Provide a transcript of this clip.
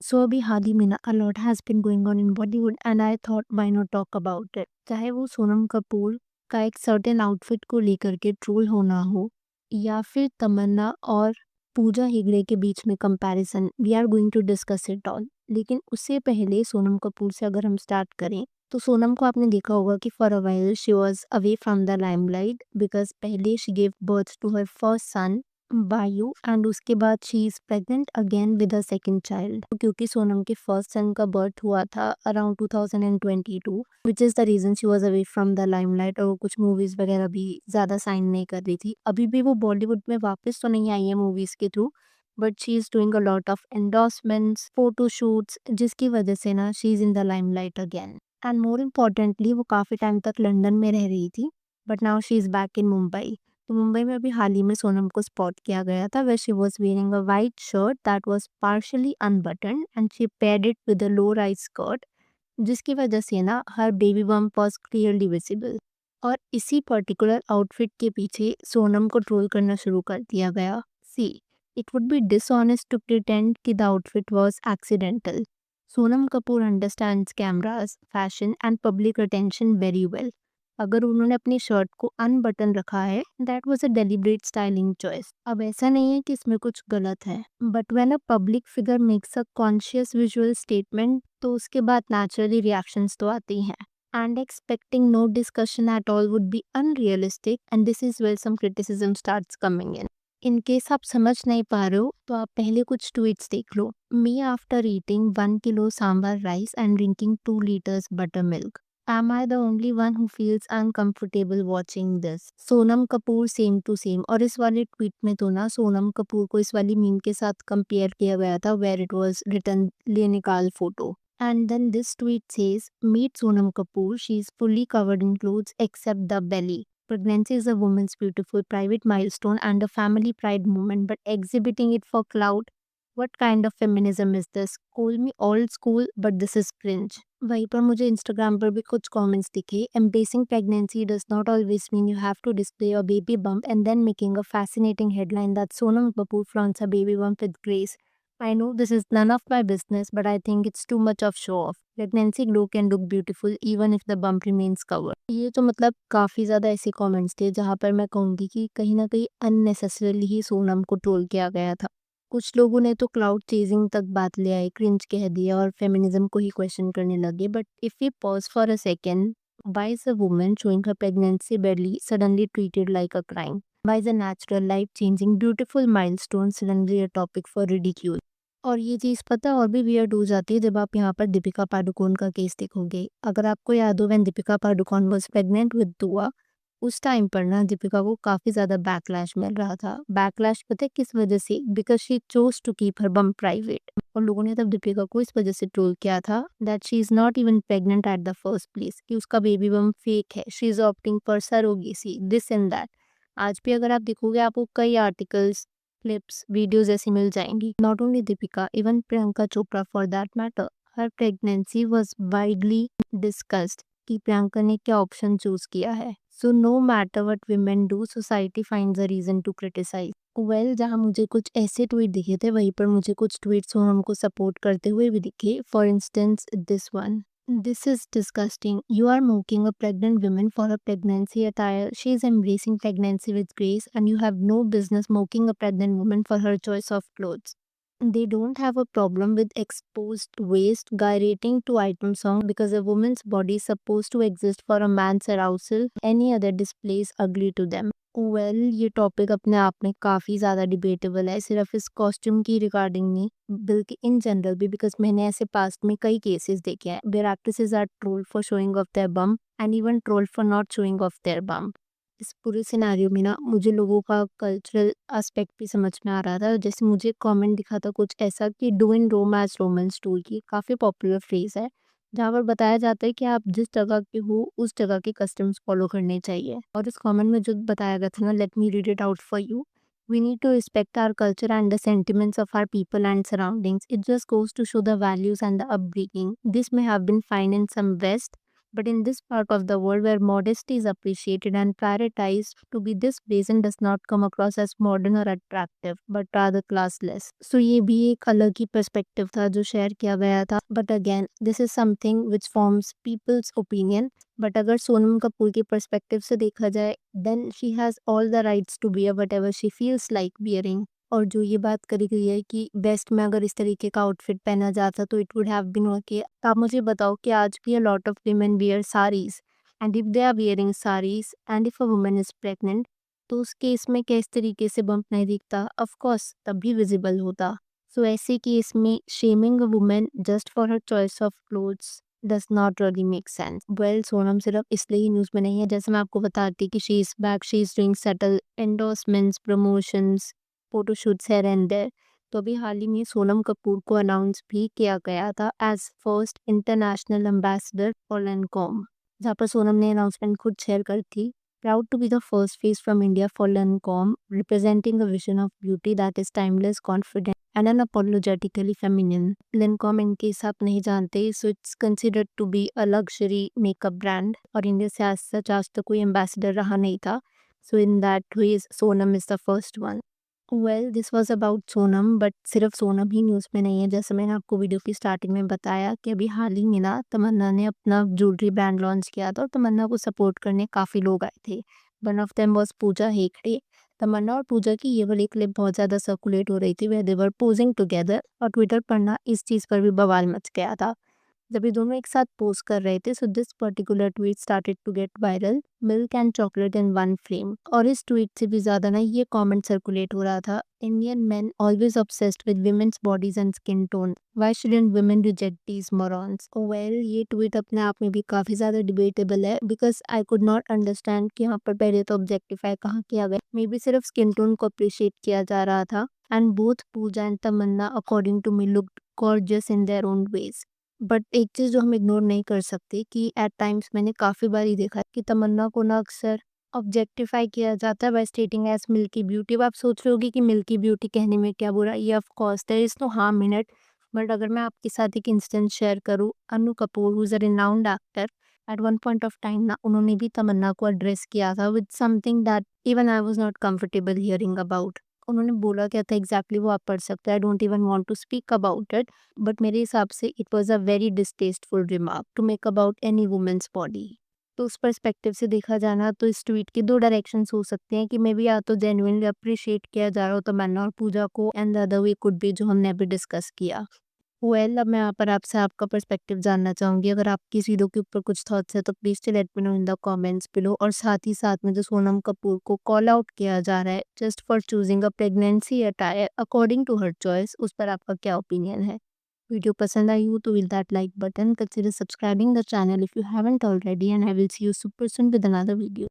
सो अभी हाल ही में ना a lot has been going on in Bollywood and I thought why not talk about it. चाहे वो सोनम कपूर का एक सर्टेन आउटफिट को लेकर के ट्रोल होना हो या फिर तमन्ना और पूजा हेगड़े के बीच में comparison, we are going to discuss it all. लेकिन उससे पहले सोनम कपूर से अगर हम स्टार्ट करें तो सोनम को आपने देखा होगा कि for a while she was away from the limelight because पहले she give birth to her first son Vayu and उसके बाद she is pregnant again with a second child, क्योंकि सोनम के फर्स्ट सन का बर्थ हुआ था around 2022 which is the reason she was away from the limelight और वो कुछ मूवीज वगैरह भी ज़्यादा साइन नहीं कर रही थी। अभी भी वो बॉलीवुड में वापस तो नहीं आई है मूवीज के through, but she is doing a lot of endorsements photo shoots जिसकी वजह से ना she is in the limelight again. And more importantly वो काफ़ी टाइम तक लंदन में रह रही थी, but now she is back in Mumbai. तो मुंबई में अभी हाल ही में सोनम को स्पॉट किया गया था where she was wearing a white shirt that was partially unbuttoned and she paired it with a low rise skirt, जिसकी वजह से ना her baby bump was clearly visible. और इसी पर्टिकुलर आउटफिट के पीछे सोनम को ट्रोल करना शुरू कर दिया गया। See, it would be dishonest to pretend कि the outfit was accidental. Sonam Kapoor understands cameras, fashion and public attention very well. अगर उन्होंने अपनी शर्ट को अनबटन रखा है that was a deliberate styling choice. अब ऐसा नहीं है कि इसमें कुछ गलत है, but when a public figure makes a conscious visual statement तो उसके बाद नेचुरली रिएक्शंस तो आती हैं। And expecting no discussion at all would be unrealistic, and this is where some criticism starts coming in. In case आप समझ नहीं पा रहे हो तो आप पहले कुछ ट्वीट्स देख लो। Me after eating 1 kilo sambar rice and drinking 2 liters buttermilk, am I the only one who feels uncomfortable watching this? Sonam Kapoor same to same. और इस वाले ट्वीट में तो ना सोनम कपूर को इस वाली मीम के साथ कंपेयर किया गया था वेयर इट वाज रिटन ले निकाल photo. And then this tweet says, meet Sonam Kapoor. She is fully covered in clothes except the belly. Pregnancy is a woman's beautiful private milestone and a family pride moment, but exhibiting it for clout, what kind of feminism is this? Call me old school, but this is cringe. वहीं पर मुझे Instagram पर भी कुछ comments दिखे। Embracing pregnancy does not always mean you have to display your baby bump and then making a fascinating headline that Sonam Kapoor flaunts her baby bump with grace. I know this is none of my business, but I think it's too much of show off. Pregnancy glow can look beautiful even if the bump remains covered. ये तो मतलब काफ़ी ज़्यादा ऐसे comments थे जहाँ पर मैं कहूँगी कि कहीं ना कहीं अननेसेसरली ही सोनम को ट्रोल किया गया था। कुछ लोगों ने तो क्लाउड चेजिंग तक बात ले आई, क्रिंज कह दिया और फेमिनिज्म को ही क्वेश्चन करने लगे। But if we pause for a second, why is a woman showing her pregnancy belly suddenly treated like a crime? Why is a natural, life-changing, beautiful milestone suddenly a topic for ridicule? और ये चीज़ पता है और भी weird हो जाती है जब आप यहाँ पर दीपिका पादुकोण का केस देखोगे। अगर आपको याद हो when Deepika Padukone was pregnant with दुआ, उस टाइम पर ना दीपिका को काफ़ी ज़्यादा बैकलैश मिल रहा था। बैकलैश पता है किस वजह से? Because she chose to keep her bump private. और लोगों ने तब दीपिका को इस वजह से ट्रोल किया था that she is not even pregnant at the first place, कि उसका बेबी बम फेक है। She is opting for surrogacy, this and that. आज भी अगर आप देखोगे आपको कई आर्टिकल्स, क्लिप्स, वीडियोज़ ऐसी मिल जाएँगी। Not only Deepika, even Priyanka Chopra for that matter, her pregnancy was widely discussed कि प्रियंका ने क्या ऑप्शन चूज़ किया है। So no matter what women do, society finds a reason to criticise. Well, जहाँ मुझे कुछ ऐसे ट्वीट दिखे थे वहीं पर मुझे कुछ ट्वीट्स सोनम को सपोर्ट करते हुए भी दिखे। For instance this one, this is disgusting. You are mocking a pregnant woman for her pregnancy attire. She is embracing pregnancy with grace, and you have no business mocking a pregnant woman for her choice of clothes. They don't have a problem with exposed waist, gyrating to item song because a woman's body is supposed to exist for a man's arousal. Any other display is ugly to them. Well, ये topic अपने आप में काफ़ी ज़्यादा debatable है, सिर्फ इस costume की रिगार्डिंग नहीं बल्कि इन जनरल भी, बिकॉज मैंने ऐसे पास्ट में कई केसेस देखे हैं where actresses are trolled for showing off their bum and even trolled for not showing off their bum. इस पूरे सिनारियो में ना मुझे लोगों का कल्चरल एस्पेक्ट भी समझ में आ रहा था। जैसे मुझे कमेंट दिखा था कुछ ऐसा कि do in Rome as Romans tool, की काफ़ी पॉपुलर फ्रेज है जहाँ पर बताया जाता है कि आप जिस जगह के हो उस जगह के कस्टम्स फॉलो करने चाहिए। और इस कमेंट में जो बताया गया था ना, let me read it out for you. We need to respect our culture and the sentiments of our people and surroundings. It just goes to show the values and the upbringing. This may have been fine in some West, But in this part of the world where modesty is appreciated and prioritized, to be this brazen does not come across as modern or attractive, but rather classless. So ये भी एक अलग ही perspective था जो share किया गया था. But again, this is something which forms people's opinion. But अगर सोनम कपूर के perspective से देखा जाए, then she has all the rights to wear whatever she feels like wearing. और जो ये बात करी गई है कि बेस्ट में अगर इस तरीके का आउटफिट पहना जाता तो it would have been okay. आप मुझे बताओ कि आज भी a lot of women wear saris, and if they are wearing saris and if a woman is pregnant, तो उस केस में क्या इस तरीके से बम्प नहीं दिखता? ऑफ कोर्स तब भी विजिबल होता. सो ऐसे केस में shaming a woman just for her choice of clothes does not really make sense. Well, Sonam सिर्फ इसलिए ही न्यूज़ में नहीं है. जैसे मैं आपको बताती कि she is back, she is doing settle endorsements, promotions, photoshoots here and there. तो अभी हाल ही में सोनम कपूर को अनाउंस भी किया गया था as first international ambassador for Lancome, जहाँ पर सोनम ने अनाउंसमेंट खुद शेयर कर थी. Proud to be the first face from India for Lancome, representing a vision of beauty that is timeless, confident, and unapologetically feminine. Lancome, in case आप नहीं जानते, so it's considered to be a luxury makeup brand, और India से आज सच आज तक कोई ambassador रहा नहीं था. So in that way, Sonam is the first one. Well, this was about Sonam. But सिर्फ सोनम ही न्यूज़ में नहीं है. जैसे मैंने आपको वीडियो की स्टार्टिंग में बताया कि अभी हाल ही में ना तमन्ना ने अपना ज्वेलरी ब्रांड लॉन्च किया था और तमन्ना को सपोर्ट करने काफ़ी लोग आए थे. One of them was Pooja Hegde. तमन्ना और पूजा की ये वाली क्लिप बहुत ज़्यादा सर्कुलेट हो रही थी where they were posing together, और ट्विटर पर ना इस चीज़ पर भी बवाल मच गया था जब ये दोनों एक साथ पोस्ट कर रहे थे. So this particular tweet started to get viral, milk and chocolate in one frame. और इस ट्वीट से भी ज़्यादा ना ये कमेंट सर्कुलेट हो रहा था, Indian men always obsessed with women's bodies and skin tone, why shouldn't women reject these morons. Well, ये ट्वीट अपने आप में भी काफ़ी ज़्यादा डिबेटेबल है because I could not understand कि यहाँ पर पहले तो ऑब्जेक्टिफाई कहाँ किया गया. मे बी सिर्फ स्किन टोन को अप्रिशिएट किया जा रहा था. And both Pooja and Tamanna according to me looked gorgeous in their own veg. But एक चीज़ जो हम इग्नोर नहीं कर सकते कि एट टाइम्स मैंने काफ़ी बार ही देखा है कि तमन्ना को ना अक्सर ऑब्जेक्टिफाई किया जाता है by stating as milky beauty. अब आप सोच रहे होगी कि मिल्की ब्यूटी कहने में क्या बुरा, ये of course there is no harm in it. But अगर मैं आपके साथ एक इंस्टेंस शेयर करूँ, Anu Kapoor who is a renowned actor, at one point of time ना उन्होंने भी तमन्ना को एड्रेस किया था with something that even I was not comfortable hearing about. उन्होंने बोला क्या था एग्जैक्टली वो आप पढ़ सकते हैं. I don't even want to speak about it. But मेरे हिसाब से it was a very distasteful remark to make about any women's body. तो उस पर्सपेक्टिव से देखा जाना तो इस ट्वीट के दो डायरेक्शंस हो सकते हैं कि मे बी या तो जेन्युइनली अप्रिशिएट किया जा रहा हो तमन्ना और पूजा को, and the other way could be जो हमने अभी डिस्कस किया. वेल, अब मैं यहाँ पर आपसे आपका पर्सपेक्टिव जानना चाहूँगी. अगर आपकी इस वीडियो के ऊपर कुछ थॉट्स है तो please to let me know in the comments below. और साथ ही साथ में जो सोनम कपूर को कॉल आउट किया जा रहा है just for choosing a pregnancy attire according to her choice, उस पर आपका क्या ओपिनियन है? वीडियो पसंद आई हो तो will that like button, consider subscribing the channel if you haven't already, and I will see you super soon with another video.